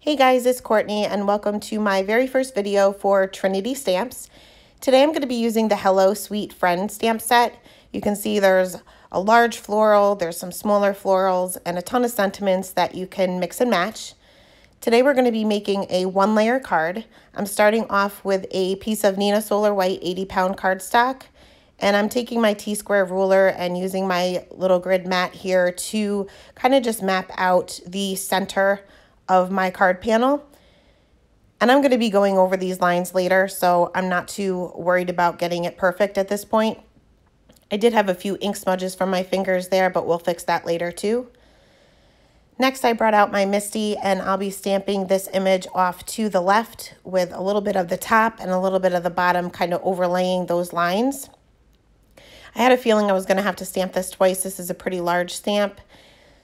Hey guys, it's Courtney and welcome to my very first video for Trinity stamps. Today I'm going to be using the Hello Sweet Friend stamp set. You can see there's a large floral, there's some smaller florals, and a ton of sentiments that you can mix and match. Today we're going to be making a one-layer card. I'm starting off with a piece of Nina Solar White 80-pound cardstock, and I'm taking my T-square ruler and using my little grid mat here to kind of just map out the center of my card panel. And I'm going to be going over these lines later, so I'm not too worried about getting it perfect at this point. I did have a few ink smudges from my fingers there, but we'll fix that later too. Next, I brought out my Misty, and I'll be stamping this image off to the left with a little bit of the top and a little bit of the bottom kind of overlaying those lines. I had a feeling I was going to have to stamp this twice. This is a pretty large stamp.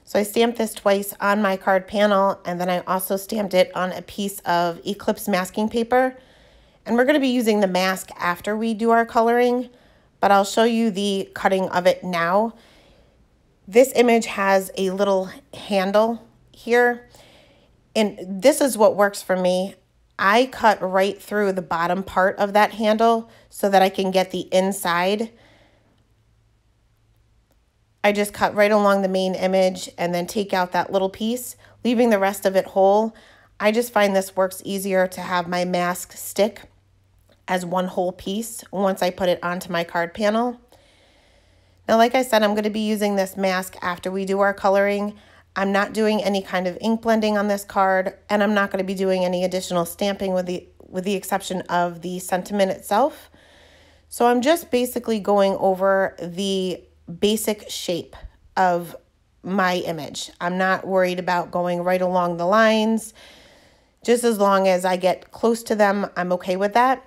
So I stamped this twice on my card panel, and then I also stamped it on a piece of Eclipse masking paper. And we're going to be using the mask after we do our coloring, but I'll show you the cutting of it now. This image has a little handle here, and this is what works for me. I cut right through the bottom part of that handle so that I can get the inside. I just cut right along the main image and then take out that little piece, leaving the rest of it whole. I just find this works easier to have my mask stick as one whole piece once I put it onto my card panel. Now, like I said, I'm going to be using this mask after we do our coloring. I'm not doing any kind of ink blending on this card, and I'm not going to be doing any additional stamping with the exception of the sentiment itself. So I'm just basically going over the basic shape of my image. I'm not worried about going right along the lines. Just as long as I get close to them, I'm okay with that.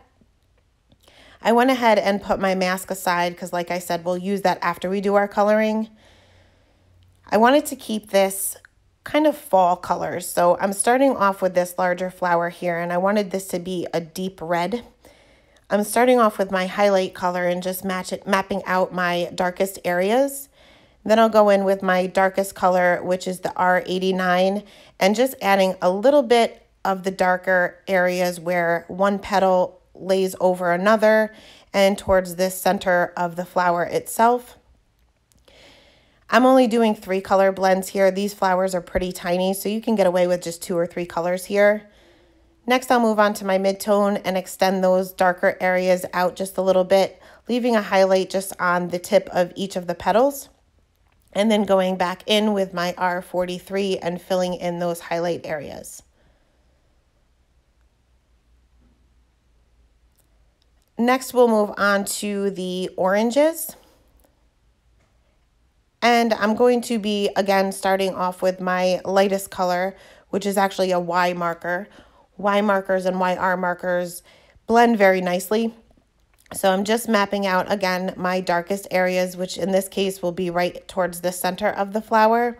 I went ahead and put my mask aside because, like I said, we'll use that after we do our coloring. I wanted to keep this kind of fall colors, so I'm starting off with this larger flower here, and I wanted this to be a deep red. I'm starting off with my highlight color and just mapping out my darkest areas. Then I'll go in with my darkest color, which is the R89, and just adding a little bit of the darker areas where one petal lays over another and towards this center of the flower itself. I'm only doing 3 color blends here. These flowers are pretty tiny, so you can get away with just 2 or 3 colors here. Next, I'll move on to my mid-tone and extend those darker areas out just a little bit, leaving a highlight just on the tip of each of the petals. And then going back in with my R43 and filling in those highlight areas. Next, we'll move on to the oranges. And I'm going to be, again, starting off with my lightest color, which is actually a Y marker. Y markers and YR markers blend very nicely. So I'm just mapping out, again, my darkest areas, which in this case will be right towards the center of the flower.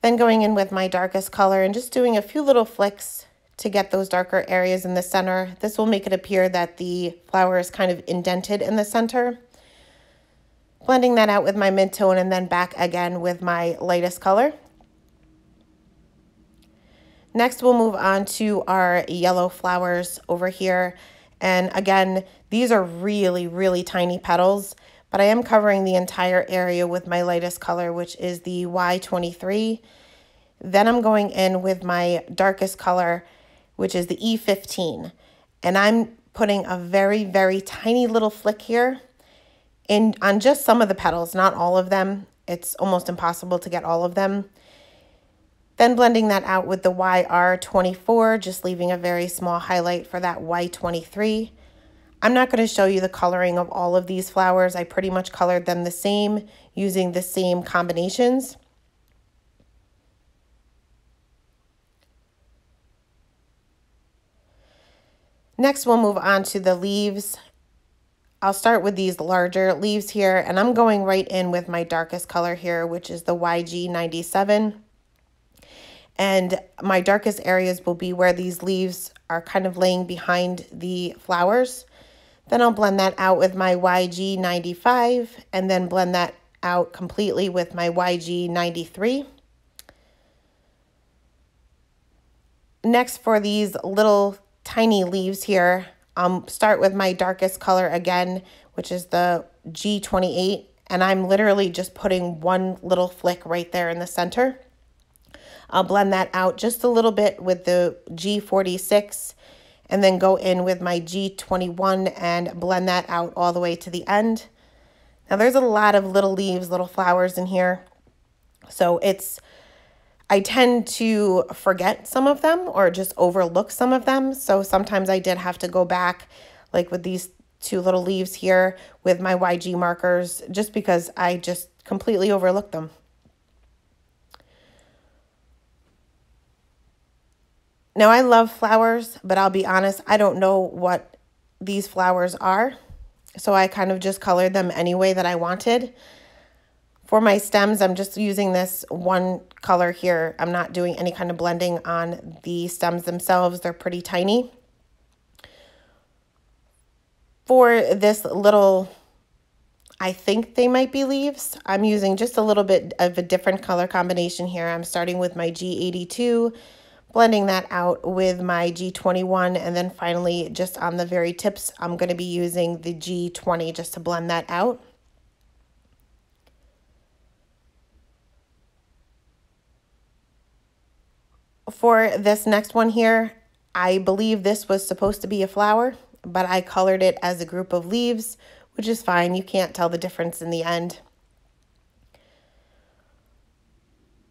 Then going in with my darkest color and just doing a few little flicks to get those darker areas in the center. This will make it appear that the flower is kind of indented in the center. Blending that out with my mid-tone and then back again with my lightest color. Next, we'll move on to our yellow flowers over here. And again, these are really, really tiny petals, but I am covering the entire area with my lightest color, which is the Y23. Then I'm going in with my darkest color, which is the E15. And I'm putting a very, very tiny little flick here on just some of the petals, not all of them. It's almost impossible to get all of them. Then blending that out with the YR24, just leaving a very small highlight for that Y23. I'm not going to show you the coloring of all of these flowers. I pretty much colored them the same, using the same combinations. Next, we'll move on to the leaves. I'll start with these larger leaves here, and I'm going right in with my darkest color here, which is the YG97. And my darkest areas will be where these leaves are kind of laying behind the flowers. Then I'll blend that out with my YG95 and then blend that out completely with my YG93. Next, for these little tiny leaves here, start with my darkest color again, which is the G28, and I'm literally just putting one little flick right there in the center. I'll blend that out just a little bit with the G46, and then go in with my G21 and blend that out all the way to the end. Now there's a lot of little leaves, little flowers in here, so I tend to forget some of them or just overlook some of them. So sometimes I did have to go back, like with these two little leaves here with my YG markers, just because I just completely overlooked them. Now I love flowers, but I'll be honest, I don't know what these flowers are. So I kind of just colored them any way that I wanted. For my stems, I'm just using this one color here. I'm not doing any kind of blending on the stems themselves. They're pretty tiny. For this little, I think they might be leaves, I'm using just a little bit of a different color combination here. I'm starting with my G82, blending that out with my G21, and then finally just on the very tips, I'm going to be using the G20 just to blend that out. For this next one here, I believe this was supposed to be a flower, but I colored it as a group of leaves, which is fine. You can't tell the difference in the end.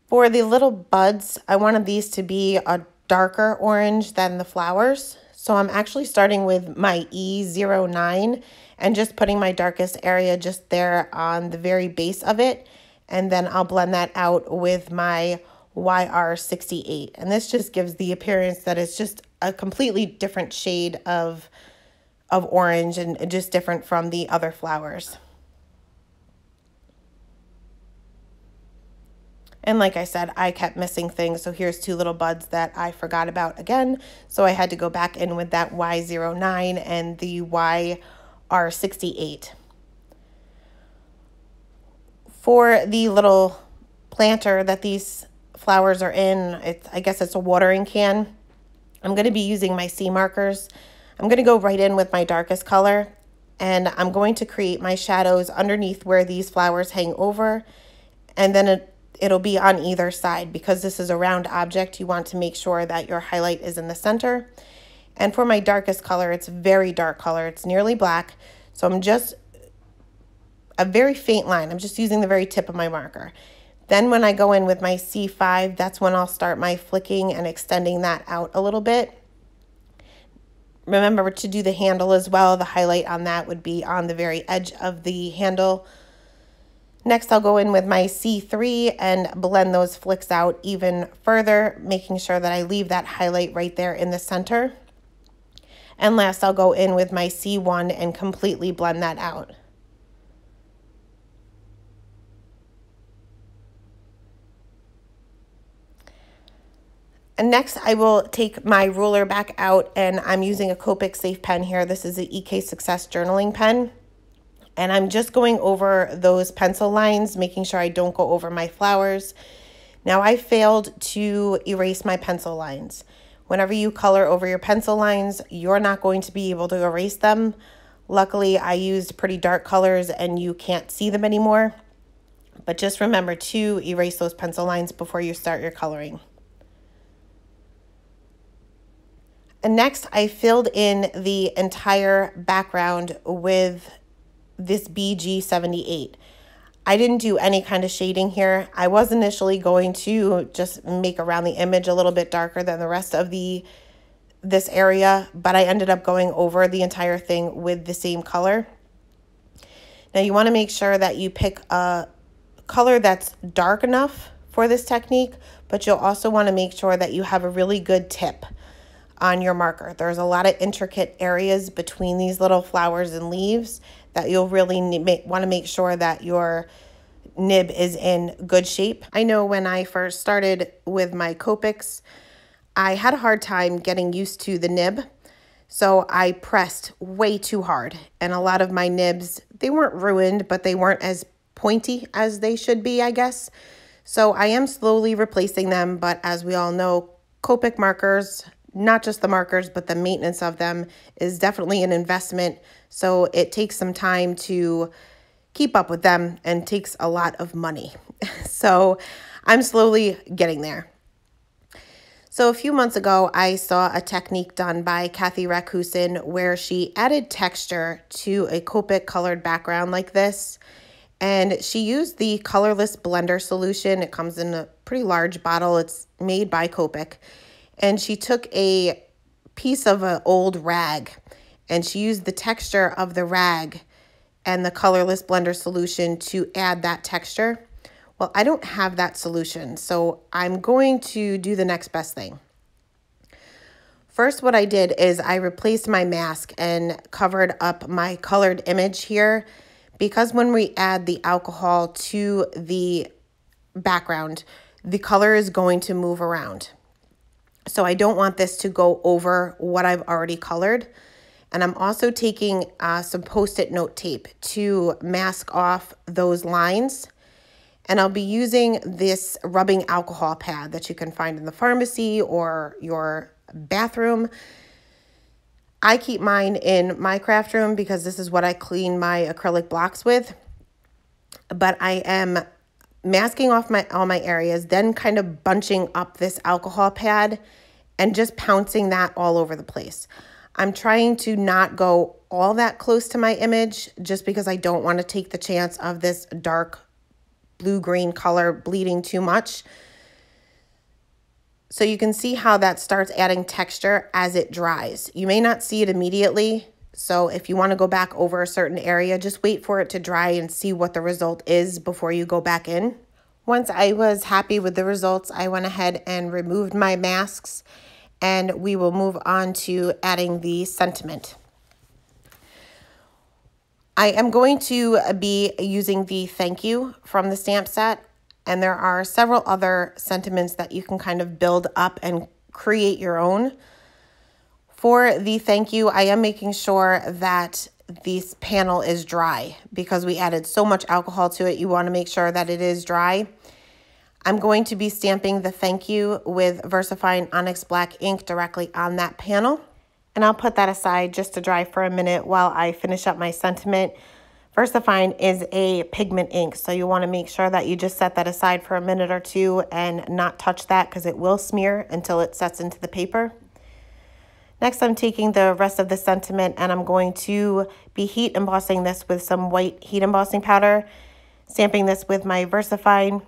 For the little buds, I wanted these to be a darker orange than the flowers. So I'm actually starting with my E09 and just putting my darkest area just there on the very base of it. And then I'll blend that out with my YR68, and this just gives the appearance that it's just a completely different shade of orange and just different from the other flowers. And like I said, I kept missing things, so here's two little buds that I forgot about again, so I had to go back in with that Y09 and the YR68. For the little planter that these flowers are in, I guess it's a watering can, I'm going to be using my C markers. I'm going to go right in with my darkest color, and I'm going to create my shadows underneath where these flowers hang over, and then it'll be on either side. Because this is a round object, you want to make sure that your highlight is in the center. And for my darkest color, it's a very dark color, it's nearly black, so I'm just a very faint line. I'm just using the very tip of my marker. Then when I go in with my C5, that's when I'll start my flicking and extending that out a little bit. Remember to do the handle as well. The highlight on that would be on the very edge of the handle. Next, I'll go in with my C3 and blend those flicks out even further, making sure that I leave that highlight right there in the center. And last, I'll go in with my C1 and completely blend that out. And next, I will take my ruler back out, and I'm using a Copic Safe pen here. This is the EK Success journaling pen. And I'm just going over those pencil lines, making sure I don't go over my flowers. Now, I failed to erase my pencil lines. Whenever you color over your pencil lines, you're not going to be able to erase them. Luckily, I used pretty dark colors and you can't see them anymore. But just remember to erase those pencil lines before you start your coloring. And next, I filled in the entire background with this BG78. I didn't do any kind of shading here. I was initially going to just make around the image a little bit darker than the rest of this area, but I ended up going over the entire thing with the same color. Now you want to make sure that you pick a color that's dark enough for this technique, but you'll also want to make sure that you have a really good tip on your marker. There's a lot of intricate areas between these little flowers and leaves that you'll really want to make sure that your nib is in good shape. I know when I first started with my Copics, I had a hard time getting used to the nib, so I pressed way too hard. And a lot of my nibs, they weren't ruined, but they weren't as pointy as they should be, I guess. So I am slowly replacing them, but as we all know, Copic markers, not just the markers, but the maintenance of them is definitely an investment. So it takes some time to keep up with them and takes a lot of money. So I'm slowly getting there. So a few months ago, I saw a technique done by Kathy Rakusin where she added texture to a Copic colored background like this. And she used the colorless blender solution. It comes in a pretty large bottle. It's made by Copic. And she took a piece of an old rag and she used the texture of the rag and the colorless blender solution to add that texture. Well, I don't have that solution, so I'm going to do the next best thing. First, what I did is I replaced my mask and covered up my colored image here, because when we add the alcohol to the background, the color is going to move around. So I don't want this to go over what I've already colored. And I'm also taking some Post-it note tape to mask off those lines. And I'll be using this rubbing alcohol pad that you can find in the pharmacy or your bathroom. I keep mine in my craft room because this is what I clean my acrylic blocks with. But I am masking off all my areas, then kind of bunching up this alcohol pad and just pouncing that all over the place. I'm trying to not go all that close to my image just because I don't want to take the chance of this dark blue-green color bleeding too much. So you can see how that starts adding texture as it dries. You may not see it immediately, so if you want to go back over a certain area, just wait for it to dry and see what the result is before you go back in. Once I was happy with the results, I went ahead and removed my masks, and we will move on to adding the sentiment. I am going to be using the thank you from the stamp set, and there are several other sentiments that you can kind of build up and create your own. For the thank you, I am making sure that this panel is dry because we added so much alcohol to it. You want to make sure that it is dry. I'm going to be stamping the thank you with VersaFine Onyx Black ink directly on that panel. And I'll put that aside just to dry for a minute while I finish up my sentiment. VersaFine is a pigment ink, so you want to make sure that you just set that aside for a minute or two and not touch that because it will smear until it sets into the paper. Next, I'm taking the rest of the sentiment and I'm going to be heat embossing this with some white heat embossing powder, stamping this with my VersaFine.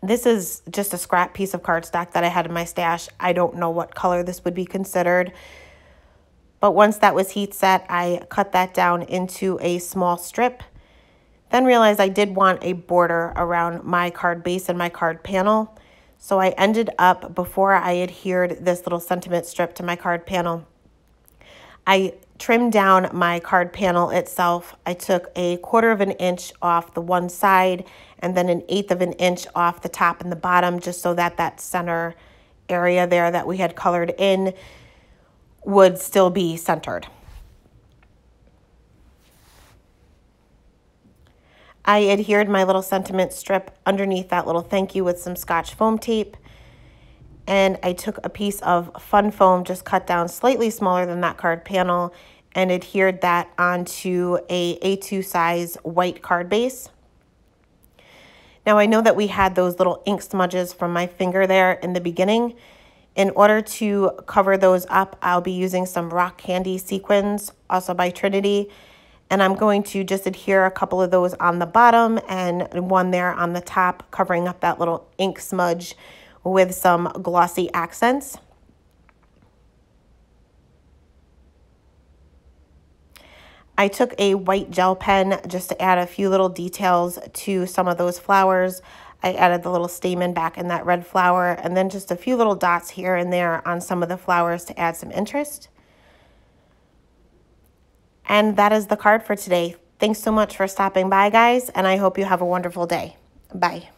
This is just a scrap piece of cardstock that I had in my stash. I don't know what color this would be considered. But once that was heat set, I cut that down into a small strip. Then realized I did want a border around my card base and my card panel. So I ended up, before I adhered this little sentiment strip to my card panel, I trimmed down my card panel itself. I took 1/4 of an inch off the one side and then 1/8 of an inch off the top and the bottom, just so that that center area there that we had colored in would still be centered. I adhered my little sentiment strip underneath that little thank you with some Scotch foam tape. And I took a piece of fun foam, just cut down slightly smaller than that card panel, and adhered that onto a A2 size white card base. Now I know that we had those little ink smudges from my finger there in the beginning. In order to cover those up, I'll be using some rock candy sequins, also by Trinity. And I'm going to just adhere a couple of those on the bottom and one there on the top, covering up that little ink smudge with some glossy accents. I took a white gel pen just to add a few little details to some of those flowers. I added the little stamen back in that red flower, and then just a few little dots here and there on some of the flowers to add some interest. And that is the card for today. Thanks so much for stopping by, guys, and I hope you have a wonderful day. Bye.